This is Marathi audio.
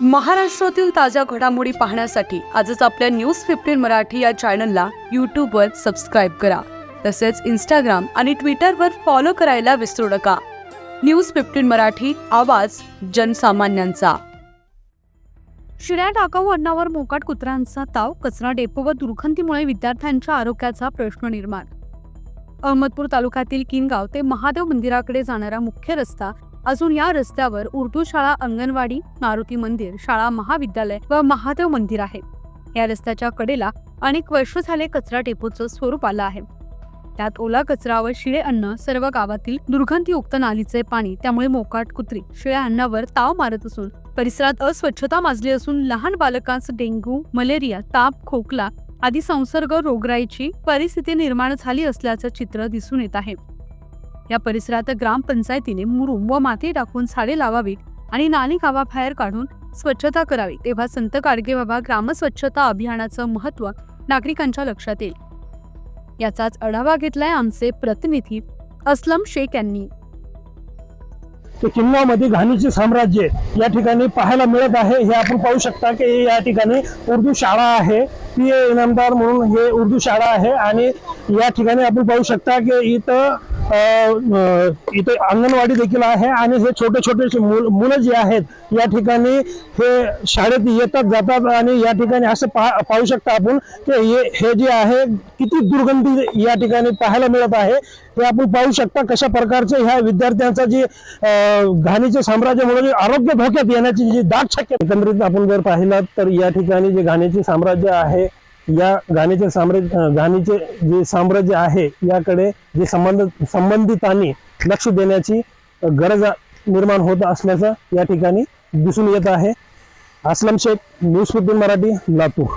महाराष्ट्रातील ताज्या घडामोडी पाहण्यासाठी आजच आपल्या न्यूज 15 मराठी या चॅनलला यूट्यूबवर सबस्क्राईब करा. तसेच इंस्टाग्राम आणि ट्विटरवर फॉलो करायला विसरू नका. न्यूज 15 मराठी, आवाज जनसामान्यांचा. शिळ्या टाकाऊ अन्नावर मोकाट कुत्र्यांचा ताव, कचरा डेपो व दुर्गंधीमुळे विद्यार्थ्यांच्या आरोग्याचा प्रश्न निर्माण. अहमदपूर तालुक्यातील किनगाव ते महादेव मंदिराकडे जाणारा मुख्य रस्ता असून या रस्त्यावर उर्दू शाळा, अंगणवाडी, मारुती मंदिर, शाळा, महाविद्यालय व महादेव मंदिर आहे. या रस्त्याच्या कडेला अनेक वर्ष झाले कचरा डेपोचं स्वरूप आलं आहे. त्यात ओला कचरा व शिळे अन्न, सर्व गावातील दुर्गंधीयुक्त नालीचे पाणी, त्यामुळे मोकाट कुत्री शिळ्या अन्नावर ताव मारत असून परिसरात अस्वच्छता माजली असून लहान बालकांस डेंग्यू, मलेरिया, ताप, खोकला आदी संसर्ग रोगराईची परिस्थिती निर्माण झाली असल्याचं चित्र दिसून येत आहे. या परिसरात ग्रामपंचायतीने मुरुम व माती टाकून झाडे लावावीत आणि नाली गावाबाहेर काढून स्वच्छता करावी, तेव्हा संत गाडगेबाबा ग्रामस्वच्छता अभियानाचं महत्त्व नागरिकांच्या लक्षात येईल. याचाच आढावा घेतलाय आमचे प्रतिनिधी असलम शेख यांनी. किन्नौमध्ये घाणीचे साम्राज्य या ठिकाणी पाहायला मिळत आहे. हे आपण पाहू शकता की या ठिकाणी उर्दू शाळा आहे, पीए इनामदार म्हणून हे उर्दू शाळा आहे. आणि या ठिकाणी आपण पाहू शकता की इथं अंगणवाडी देखील आहे. आणि हे छोटे छोटे मुलं जे आहेत या ठिकाणी हे शाळेत येतात जातात. आणि या ठिकाणी असं पाहू शकता आपण की हे जे आहे किती दुर्गंधी या ठिकाणी पाहायला मिळत आहे. हे आपण पाहू शकता कशा प्रकारचे ह्या विद्यार्थ्यांचा जे घाणीचे साम्राज्य म्हणून आरोग्य धोक्यात येण्याची जी दाट शक्यता. एकंदरीत आपण जर पाहिलं तर या ठिकाणी जे घाणीचे साम्राज्य आहे, या घाणीचे जे साम्राज्य आहे याकडे जे संबंधितांनी लक्ष देण्याची गरज निर्माण होत असल्याचं या ठिकाणी दिसून येत आहे. असलम शेख, न्यूज 15 मराठी, लातूर.